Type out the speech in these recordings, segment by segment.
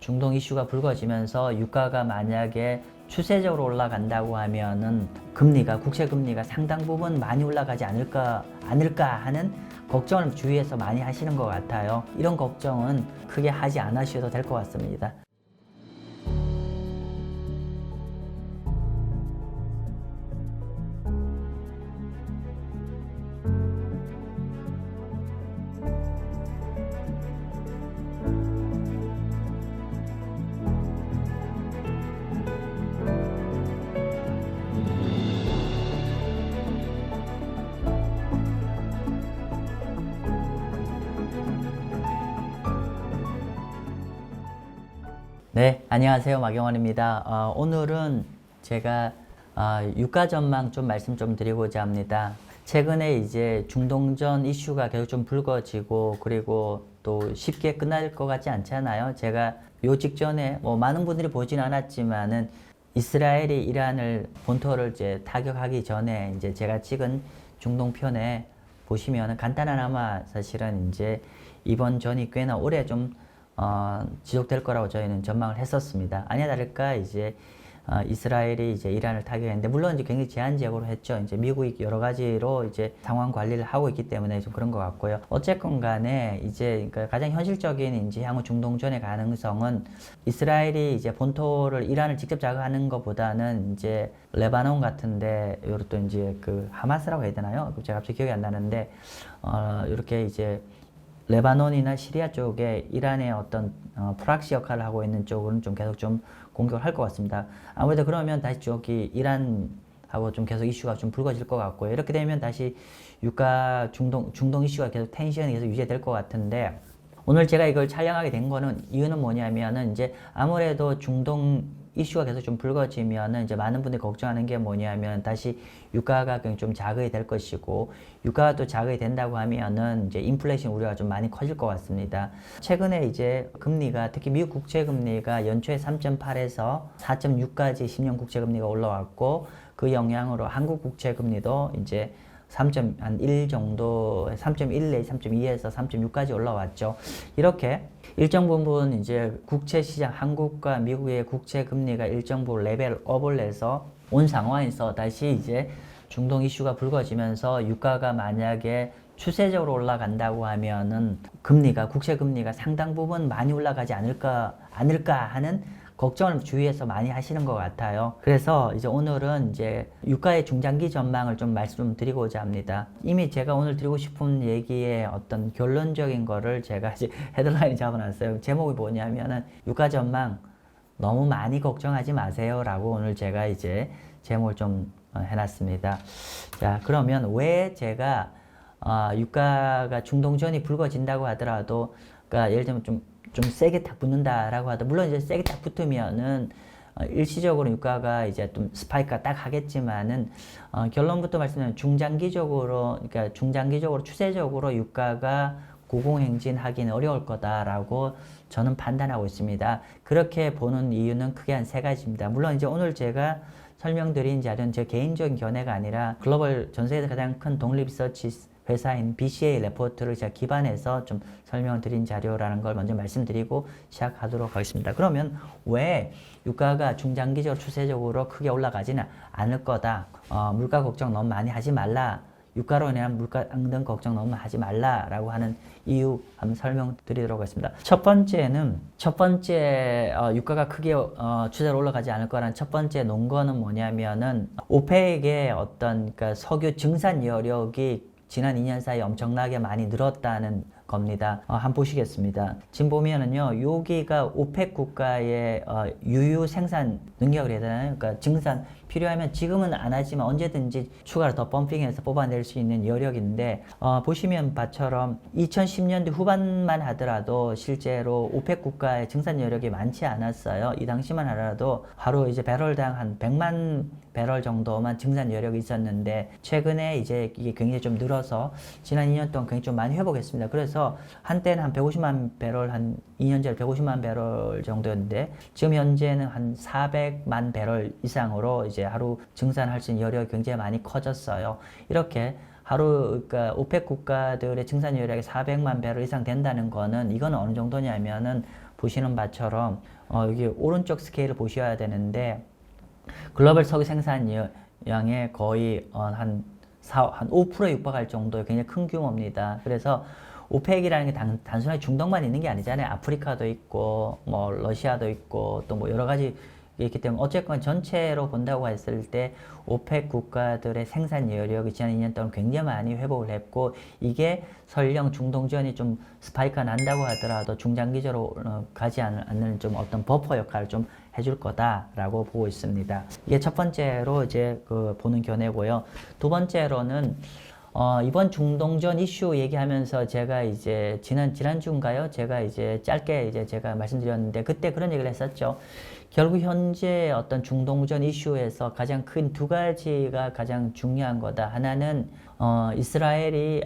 중동 이슈가 불거지면서 유가가 만약에 추세적으로 올라간다고 하면은 국채 금리가 상당 부분 많이 올라가지 않을까 하는 걱정을 주위에서 많이 하시는 것 같아요. 이런 걱정은 크게 하지 않으셔도 될 것 같습니다. 네, 안녕하세요. 마경원입니다. 오늘은 제가 유가 전망 좀 말씀 좀 드리고자 합니다. 최근에 이제 중동전 이슈가 계속 좀 불거지고 그리고 또 쉽게 끝날 것 같지 않잖아요. 제가 요 직전에 많은 분들이 보진 않았지만은 이스라엘이 이란을 본토를 이제 타격하기 전에 이제 제가 찍은 중동 편에 보시면은 간단하나마 사실은 이제 이번 전이 꽤나 오래 좀 지속될 거라고 저희는 전망을 했었습니다. 아니나 다를까 이제 이스라엘이 이제 이란을 타격했는데 물론 이제 굉장히 제한적으로 했죠. 이제 미국이 여러 가지로 이제 상황 관리를 하고 있기 때문에 좀 그런 것 같고요. 어쨌건 간에 이제 그러니까 가장 현실적인 이제 향후 중동전의 가능성은 이스라엘이 이제 본토를 이란을 직접 자극하는 것보다는 이제 레바논 같은데 요런 또 이제 그 하마스라고 해야 되나요? 제가 갑자기 기억이 안 나는데 이렇게 이제 레바논이나 시리아 쪽에 이란의 어떤 프락시 역할을 하고 있는 쪽은 좀 계속 좀 공격을 할 것 같습니다. 아무래도 그러면 다시 저기 이란하고 좀 계속 이슈가 좀 불거질 것 같고요. 이렇게 되면 다시 유가 중동 이슈가 계속 텐션이 계속 유지될 것 같은데 오늘 제가 이걸 촬영하게 된 거는 이유는 뭐냐면은 이제 아무래도 중동 이슈가 계속 좀 불거지면은 이제 많은 분들이 걱정하는 게 뭐냐면 다시 유가가 좀 자극이 될 것이고 유가가 또 자극이 된다고 하면은 이제 인플레이션 우려가 좀 많이 커질 것 같습니다. 최근에 이제 금리가 특히 미국 국채 금리가 연초에 3.8에서 4.6까지 10년 국채 금리가 올라왔고 그 영향으로 한국 국채 금리도 이제 3.1 정도, 3.1 내지 3.2에서 3.6까지 올라왔죠. 이렇게 일정 부분 이제 국채 시장, 한국과 미국의 국채 금리가 일정 부분 레벨업을 해서 온 상황에서 다시 이제 중동 이슈가 불거지면서 유가가 만약에 추세적으로 올라간다고 하면은 국채 금리가 상당 부분 많이 올라가지 않을까 하는 걱정을 주위에서 많이 하시는 것 같아요. 그래서 이제 오늘은 이제 유가의 중장기 전망을 좀 말씀드리고자 합니다. 이미 제가 오늘 드리고 싶은 얘기의 어떤 결론적인 거를 제가 이제 헤드라인 잡아놨어요. 제목이 뭐냐면은 유가 전망 너무 많이 걱정하지 마세요 라고 오늘 제가 이제 제목을 좀 해놨습니다. 자, 그러면 왜 제가 유가가 중동전이 불거진다고 하더라도 그러니까 예를 들면 좀 세게 딱 붙는다라고 하다. 물론 이제 세게 딱 붙으면은 일시적으로 유가가 이제 좀 스파이크가 딱 하겠지만은 결론부터 말씀드리면 중장기적으로 추세적으로 유가가 고공행진하기는 어려울 거다라고 저는 판단하고 있습니다. 그렇게 보는 이유는 크게 한 세 가지입니다. 물론 이제 오늘 제가 설명드린 자료는 제 개인적인 견해가 아니라 글로벌 전 세계에서 가장 큰 독립 리서치 회사인 BCA 레포트를 제가 기반해서 좀 설명을 드린 자료라는 걸 먼저 말씀드리고 시작하도록 하겠습니다. 그러면 왜 유가가 중장기적으로 추세적으로 크게 올라가지는 않을 거다. 물가 걱정 너무 많이 하지 말라. 유가로 인한 물가 등 걱정 너무 하지 말라라고 하는 이유 한번 설명드리도록 하겠습니다. 첫 번째 유가가 크게 추세로 올라가지 않을 거라는 첫 번째 논거는 뭐냐면은 오펙의 어떤 그러니까 석유 증산 여력이 지난 2년 사이에 엄청나게 많이 늘었다는 겁니다. 한번 보시겠습니다. 지금 보면은요, 여기가 오펙 국가의 유유 생산 능력을 해야 되나요? 그러니까 증산 필요하면 지금은 안 하지만 언제든지 추가로 더 펌핑해서 뽑아낼 수 있는 여력인데 보시면 바처럼 2010년대 후반만 하더라도 실제로 오펙 국가의 증산 여력이 많지 않았어요. 이 당시만 하더라도 하루 이제 배럴당 한 100만 배럴 정도만 증산 여력이 있었는데 최근에 이제 이게 굉장히 좀 늘어서 지난 2년 동안 굉장히 좀 많이 회복했습니다. 그래서 한때는 한 150만 배럴, 한 2년 전에 150만 배럴 정도였는데 지금 현재는 한 400만 배럴 이상으로 이제 하루 증산할 수 있는 여력이 굉장히 많이 커졌어요. 이렇게 하루 그러니까 오펙 국가들의 증산 여력이 400만 배럴 이상 된다는 거는 이거는 어느 정도냐면은 보시는 바처럼 여기 오른쪽 스케일을 보셔야 되는데 글로벌 석유 생산량의 거의 한 5%에 육박할 정도의 굉장히 큰 규모입니다. 그래서 오펙이라는 게 단순하게 중동만 있는 게 아니잖아요. 아프리카도 있고 뭐 러시아도 있고 또 뭐 여러 가지 있기 때문에 어쨌건 전체로 본다고 했을 때 오펙 국가들의 생산 여력이 지난 2년 동안 굉장히 많이 회복을 했고 이게 설령 중동 지원이 좀 스파이크가 난다고 하더라도 중장기적으로 가지 않는 좀 어떤 버퍼 역할을 좀 해줄 거다라고 보고 있습니다. 이게 첫 번째로 이제 그 보는 견해고요. 두 번째로는 이번 중동전 이슈 얘기하면서 제가 이제 지난주인가요? 제가 이제 짧게 이제 제가 말씀드렸는데 그때 그런 얘기를 했었죠. 결국 현재 어떤 중동전 이슈에서 가장 큰 두 가지가 가장 중요한 거다. 하나는 이스라엘이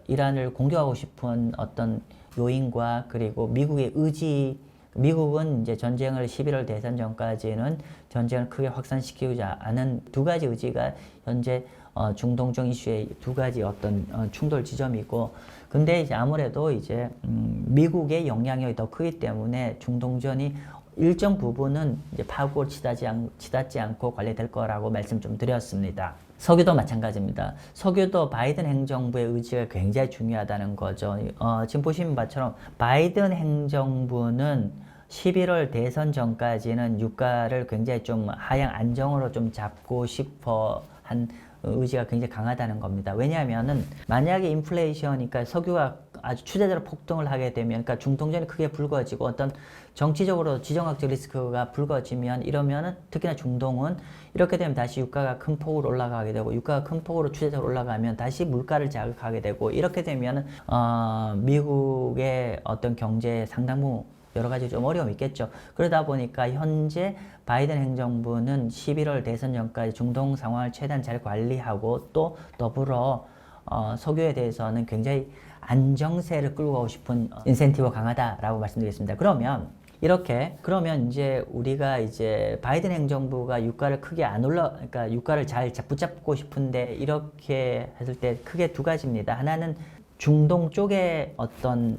이란을 공격하고 싶은 어떤 요인과 그리고 미국의 의지. 미국은 이제 전쟁을 11월 대선 전까지는 전쟁을 크게 확산시키지 않은 두 가지 의지가 현재 중동정 이슈의 두 가지 어떤 충돌 지점이고, 근데 이제 아무래도 이제 미국의 영향력이 더 크기 때문에 중동전이 일정 부분은 이제 파국을 치닫지 않고 관리될 거라고 말씀 좀 드렸습니다. 석유도 마찬가지입니다. 석유도 바이든 행정부의 의지가 굉장히 중요하다는 거죠. 지금 보시는 바처럼 바이든 행정부는 11월 대선 전까지는 유가를 굉장히 좀 하향 안정으로 좀 잡고 싶어 한 의지가 굉장히 강하다는 겁니다. 왜냐하면은 만약에 인플레이션이니까 석유가 아주 추세대로 폭등을 하게 되면, 그러니까 중동전이 크게 불거지고 어떤 정치적으로 지정학적 리스크가 불거지면, 이러면은 특히나 중동은 이렇게 되면 다시 유가가 큰 폭으로 올라가게 되고, 유가가 큰 폭으로 추세적으로 올라가면 다시 물가를 자극하게 되고, 이렇게 되면은 미국의 어떤 경제에 상당 부분 여러 가지 좀 어려움이 있겠죠. 그러다 보니까 현재 바이든 행정부는 11월 대선 전까지 중동 상황을 최대한 잘 관리하고, 또 더불어 석유에 대해서는 굉장히 안정세를 끌고 가고 싶은 인센티브가 강하다라고 말씀드리겠습니다. 그러면 이제 우리가 이제 바이든 행정부가 유가를 크게 그러니까 유가를 잘 붙잡고 싶은데, 이렇게 했을 때 크게 두 가지입니다. 하나는 중동 쪽에 어떤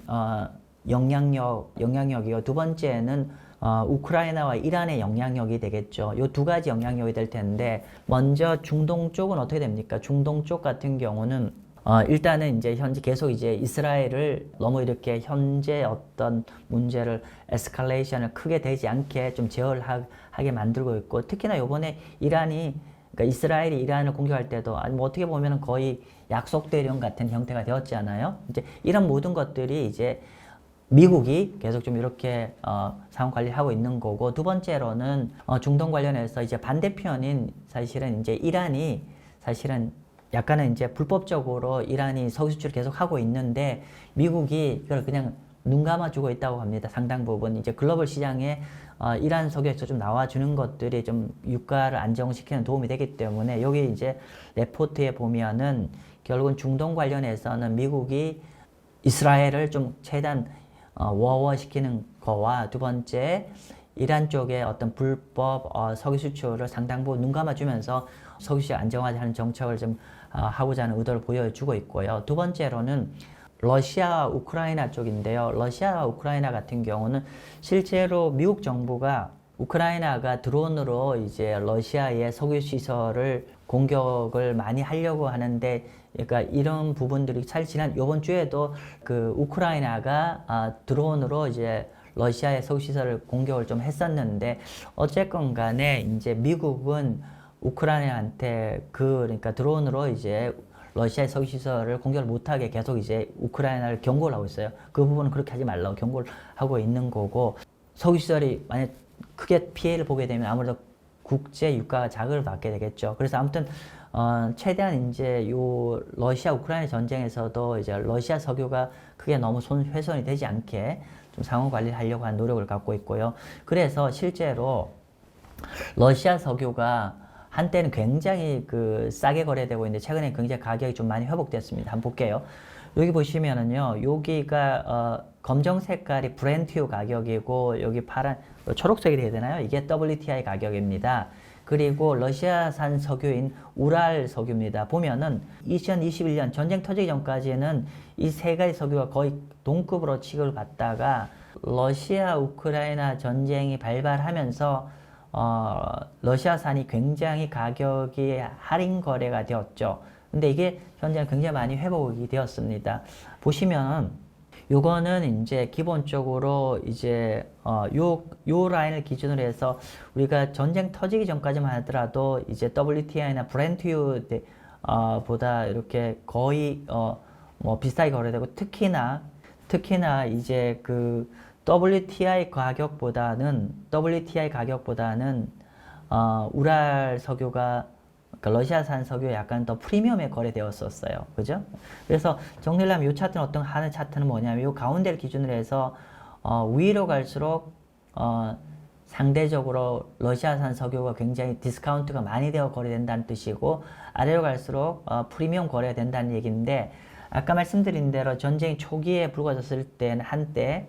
영향력이요. 두 번째는 우크라이나와 이란의 영향력이 되겠죠. 이 두 가지 영향력이 될 텐데, 먼저 중동 쪽은 어떻게 됩니까? 중동 쪽 같은 경우는 일단은 이제 현재 계속 이제 이스라엘을 너무 이렇게 현재 어떤 문제를 에스컬레이션을 크게 되지 않게 좀 제어하게 만들고 있고, 특히나 요번에 그러니까 이스라엘이 이란을 공격할 때도 뭐 어떻게 보면은 거의 약속 대령 같은 형태가 되었잖아요. 이제 이런 모든 것들이 이제 미국이 계속 좀 이렇게 상황 관리하고 있는 거고, 두 번째로는 중동 관련해서 이제 반대편인 사실은 이제 이란이 사실은 약간은 이제 불법적으로 이란이 석유 수출을 계속 하고 있는데, 미국이 이걸 그냥 눈 감아주고 있다고 합니다. 상당 부분 이제 글로벌 시장에 이란 석유에서 좀 나와주는 것들이 좀 유가를 안정시키는 도움이 되기 때문에, 여기 이제 레포트에 보면은 결국은 중동 관련해서는 미국이 이스라엘을 좀 최대한 워워시키는 거와, 두 번째 이란 쪽에 어떤 불법 석유 수출을 상당 부분 눈 감아주면서 석유 시장 안정화하는 정책을 좀 하고자 하는 의도를 보여주고 있고요. 두 번째로는 러시아, 우크라이나 쪽인데요. 러시아, 우크라이나 같은 경우는 실제로 미국 정부가 우크라이나가 드론으로 이제 러시아의 석유 시설을 공격을 많이 하려고 하는데, 그러니까 이런 부분들이 사실 지난 이번 주에도 그 우크라이나가 드론으로 이제 러시아의 석유 시설을 공격을 좀 했었는데, 어쨌건 간에 이제 미국은 우크라이나한테 그러니까 드론으로 이제 러시아의 석유 시설을 공격을 못하게 계속 이제 우크라이나를 경고를 하고 있어요. 그 부분은 그렇게 하지 말라고 경고를 하고 있는 거고, 석유 시설이 만약 크게 피해를 보게 되면 아무래도 국제 유가가 자극을 받게 되겠죠. 그래서 아무튼 최대한 이제 요 러시아 우크라이나 전쟁에서도 이제 러시아 석유가 크게 너무 훼손이 되지 않게 좀 상호 관리를 하려고 하는 노력을 갖고 있고요. 그래서 실제로 러시아 석유가 한때는 굉장히 싸게 거래되고 있는데, 최근에 굉장히 가격이 좀 많이 회복됐습니다. 한번 볼게요. 여기 보시면은요, 여기가 검정 색깔이 브렌트유 가격이고, 여기 파란 초록색이 돼야 되나요? 이게 WTI 가격입니다. 그리고 러시아산 석유인 우랄 석유입니다. 보면은 2021년 전쟁 터지기 전까지는 이 세 가지 석유가 거의 동급으로 취급을 받다가 러시아 우크라이나 전쟁이 발발하면서 러시아산이 굉장히 가격이 할인 거래가 되었죠. 근데 이게 현재 굉장히 많이 회복이 되었습니다. 보시면 요거는 이제 기본적으로 이제 요 라인을 기준으로 해서 우리가 전쟁 터지기 전까지만 하더라도 이제 WTI나 브렌트유 보다 이렇게 거의 뭐 비슷하게 거래되고 특히나 이제 그 WTI 가격보다는 우랄 석유가 그러니까 러시아산 석유 약간 더 프리미엄에 거래되었었어요. 그죠? 그래서 정리를 하면 이 차트는 어떤 하는 차트는 뭐냐면 이 가운데를 기준으로 해서 위로 갈수록 상대적으로 러시아산 석유가 굉장히 디스카운트가 많이 되어 거래된다는 뜻이고 아래로 갈수록 프리미엄 거래가 된다는 얘기인데 아까 말씀드린 대로 전쟁이 초기에 불거졌을 때는 한때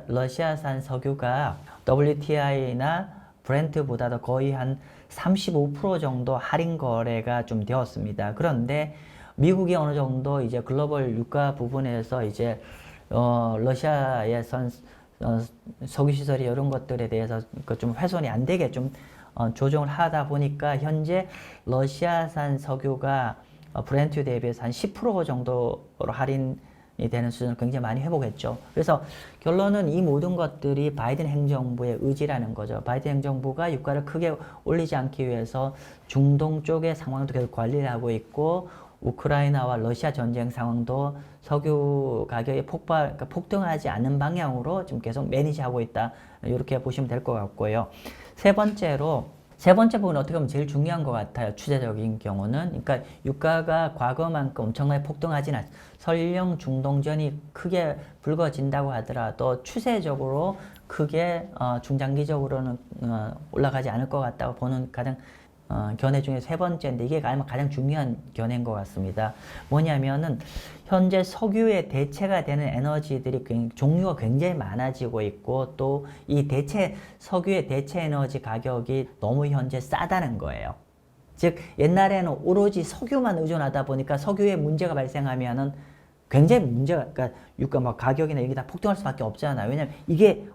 러시아산 석유가 WTI나 브렌트보다도 거의 한 35% 정도 할인 거래가 좀 되었습니다. 그런데 미국이 어느 정도 이제 글로벌 유가 부분에서 이제 러시아에선 석유 시설이 이런 것들에 대해서 좀 훼손이 안 되게 좀 조정을 하다 보니까 현재 러시아산 석유가 브렌트 대비해서 한 10% 정도로 할인이 되는 수준을 굉장히 많이 회복했죠. 그래서 결론은 이 모든 것들이 바이든 행정부의 의지라는 거죠. 바이든 행정부가 유가를 크게 올리지 않기 위해서 중동 쪽의 상황도 계속 관리를 하고 있고 우크라이나와 러시아 전쟁 상황도 석유 가격이 그러니까 폭등하지 않는 방향으로 지금 계속 매니지하고 있다. 이렇게 보시면 될 것 같고요. 세 번째 부분은 어떻게 보면 제일 중요한 것 같아요. 추세적인 경우는. 그러니까 유가가 과거만큼 엄청나게 폭등하진 않아요. 설령 중동전이 크게 불거진다고 하더라도 추세적으로 크게 중장기적으로는 올라가지 않을 것 같다고 보는 가장 견해 중에 세 번째인데 이게 아마 가장 중요한 견해인 것 같습니다. 뭐냐면은 현재 석유에 대체가 되는 에너지들이 종류가 굉장히 많아지고 있고 또 이 석유의 대체 에너지 가격이 너무 현재 싸다는 거예요. 즉 옛날에는 오로지 석유만 의존하다 보니까 석유에 문제가 발생하면은 굉장히 그러니까 유가 막 가격이나 이게 다 폭등할 수밖에 없잖아요. 왜냐면 이게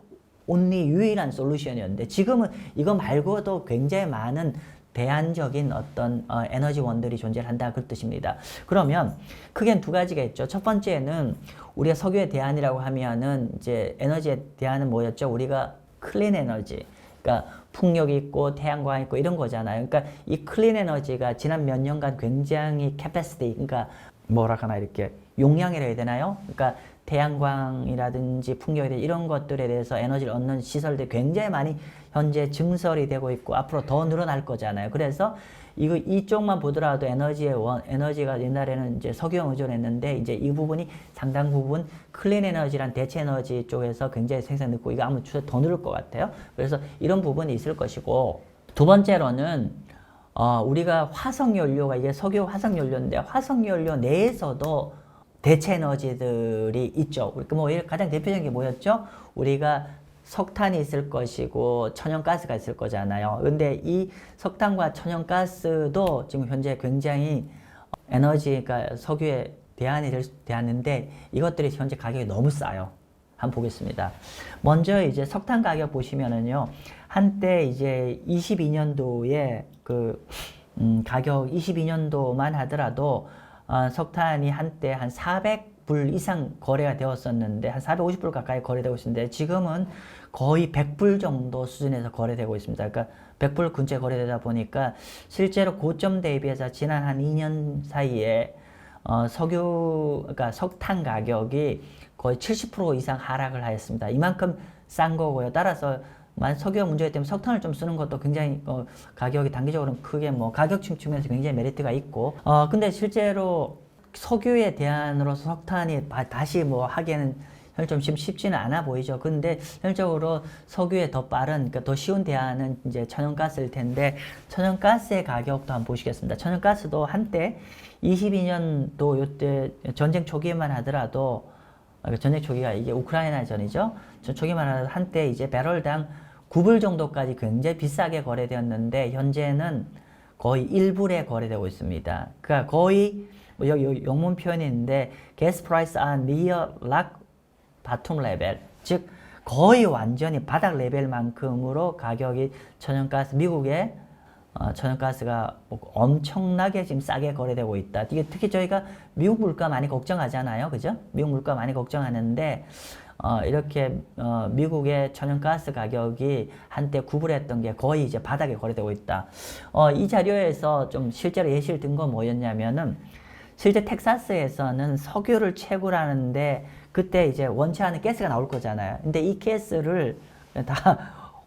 온리 유일한 솔루션이었는데 지금은 이거 말고도 굉장히 많은 대안적인 어떤 에너지원들이 존재한다 그 뜻입니다. 그러면 크게는 두 가지가 있죠. 첫 번째는 우리가 석유의 대안이라고 하면은 이제 에너지의 대안은 뭐였죠? 우리가 클린 에너지, 그러니까 풍력이 있고 태양광 있고 이런 거잖아요. 그러니까 이 클린 에너지가 지난 몇 년간 굉장히 캐패시티, 그러니까 뭐라 하나 이렇게 용량이라 해야 되나요? 그러니까 태양광이라든지 풍력이라든지 이런 것들에 대해서 에너지를 얻는 시설들이 굉장히 많이 현재 증설이 되고 있고 앞으로 더 늘어날 거잖아요. 그래서 이쪽만 보더라도 에너지가 옛날에는 이제 석유에 의존했는데 이제 이 부분이 상당 부분 클린 에너지란 대체 에너지 쪽에서 굉장히 생산 늦고 이거 아마 추세 더 늘을 것 같아요. 그래서 이런 부분이 있을 것이고 두 번째로는 우리가 화석연료가 이게 석유 화석연료인데 화석연료 내에서도 대체 에너지들이 있죠. 뭐 가장 대표적인 게 뭐였죠? 우리가 석탄이 있을 것이고 천연가스가 있을 거잖아요. 근데 이 석탄과 천연가스도 지금 현재 굉장히 에너지가 석유에 대안이 되었는데 이것들이 현재 가격이 너무 싸요. 한번 보겠습니다. 먼저 이제 석탄 가격 보시면은요. 한때 이제 22년도에 가격 22년도만 하더라도 석탄이 한때 한 400불 이상 거래가 되었었는데 한 450불 가까이 거래되고 있는데 지금은 거의 100불 정도 수준에서 거래되고 있습니다. 그러니까 100불 근처에 거래되다 보니까 실제로 고점 대비해서 지난 한 2년 사이에 그러니까 석탄 가격이 거의 70% 이상 하락을 하였습니다. 이만큼 싼 거고요. 따라서 석유가 문제가 때문에 석탄을 좀 쓰는 것도 굉장히 가격이 단기적으로는 크게 뭐 가격 측면에서 굉장히 메리트가 있고 근데 실제로 석유에 대안으로서 석탄이 다시 뭐 하기에는 좀 쉽지는 않아 보이죠. 근데 현실적으로 석유에 더 빠른, 그러니까 더 쉬운 대안은 이제 천연가스일 텐데 천연가스의 가격도 한번 보시겠습니다. 천연가스도 한때 22년도 요때 전쟁 초기에만 하더라도 전쟁 초기가 이게 우크라이나 전이죠. 초기만 하더라도 한때 이제 배럴당 9불 정도까지 굉장히 비싸게 거래되었는데 현재는 거의 1불에 거래되고 있습니다. 그러니까 거의 여기 영문 표현이 있는데 gas price are near rock 바텀 레벨, 즉 거의 완전히 바닥 레벨만큼으로 가격이 천연가스, 미국의 천연가스가 엄청나게 지금 싸게 거래되고 있다. 이게 특히 저희가 미국 물가 많이 걱정하잖아요. 그죠? 미국 물가 많이 걱정하는데, 이렇게, 미국의 천연가스 가격이 한때 구불했던 게 거의 이제 바닥에 거래되고 있다. 이 자료에서 좀 실제로 예시를 든 건 뭐였냐면은, 실제 텍사스에서는 석유를 채굴하는데, 그때 이제 원치 않은 가스가 나올 거잖아요. 근데 이 가스를 다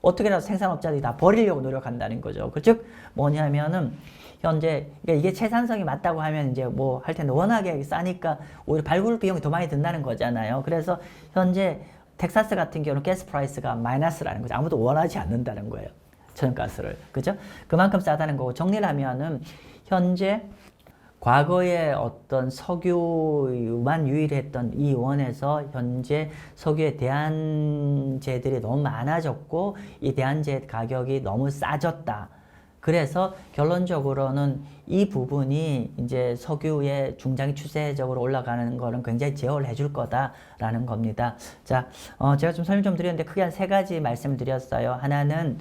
어떻게라도 생산업자들이 다 버리려고 노력한다는 거죠. 즉 뭐냐면은 현재 그러니까 이게 채산성이 맞다고 하면 이제 뭐 할 텐데 워낙에 싸니까 오히려 발굴 비용이 더 많이 든다는 거잖아요. 그래서 현재 텍사스 같은 경우는 가스 프라이스가 마이너스라는 거죠. 아무도 원하지 않는다는 거예요. 천연가스를. 그죠? 그만큼 싸다는 거고 정리를 하면은 현재 과거에 어떤 석유만 유일했던 이 원에서 현재 석유의 대안제들이 너무 많아졌고 이 대안제 가격이 너무 싸졌다. 그래서 결론적으로는 이 부분이 이제 석유의 중장기 추세적으로 올라가는 거는 굉장히 제어를 해줄 거다라는 겁니다. 자, 제가 좀 설명 좀 드렸는데 크게 한 세 가지 말씀을 드렸어요. 하나는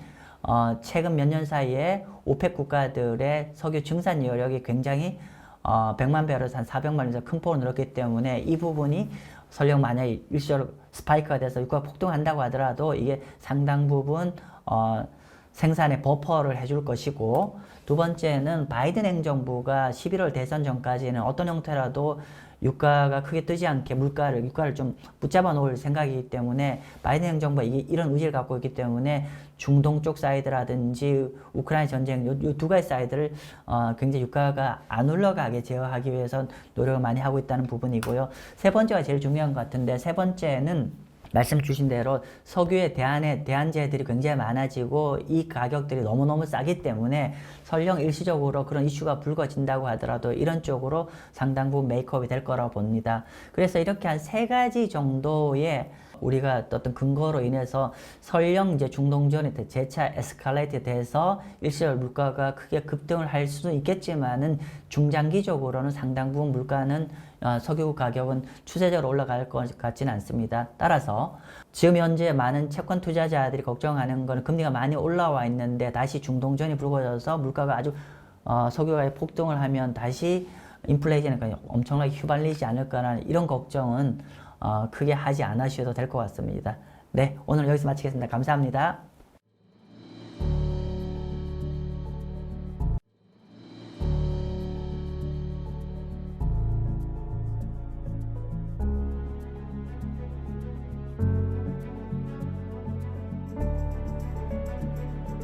최근 몇 년 사이에 오펙 국가들의 석유 증산 여력이 굉장히 100만 배럴에서 한 400만 에서 큰 폭으로 늘었기 때문에 이 부분이 설령 만약에 일시적으로 스파이크가 돼서 유가가 폭등한다고 하더라도 이게 상당 부분 생산에 버퍼를 해줄 것이고 두 번째는 바이든 행정부가 11월 대선 전까지는 어떤 형태라도 유가가 크게 뜨지 않게 유가를 좀 붙잡아 놓을 생각이기 때문에 바이든 행정부가 이런 의지를 갖고 있기 때문에 중동 쪽 사이드라든지 우크라이나 전쟁 이 두 가지 사이드를 굉장히 유가가 안 올라가게 제어하기 위해서 노력을 많이 하고 있다는 부분이고요. 세 번째가 제일 중요한 것 같은데 세 번째는 말씀 주신 대로 석유의 대안제들이 굉장히 많아지고 이 가격들이 너무너무 싸기 때문에 설령 일시적으로 그런 이슈가 불거진다고 하더라도 이런 쪽으로 상당 부분 메이크업이 될 거라고 봅니다. 그래서 이렇게 한 세 가지 정도의 우리가 어떤 근거로 인해서 설령 이제 중동전이 재차 에스컬레이트 돼서 일시적으로 물가가 크게 급등을 할 수도 있겠지만은 중장기적으로는 상당 부분 물가는 석유 가격은 추세적으로 올라갈 것 같지는 않습니다. 따라서 지금 현재 많은 채권 투자자들이 걱정하는 것은 금리가 많이 올라와 있는데 다시 중동전이 불거져서 물가가 아주 석유가 폭등을 하면 다시 인플레이션이 엄청나게 휘발리지 않을까라는 이런 걱정은 크게 하지 않으셔도 될 것 같습니다. 네, 오늘 여기서 마치겠습니다. 감사합니다.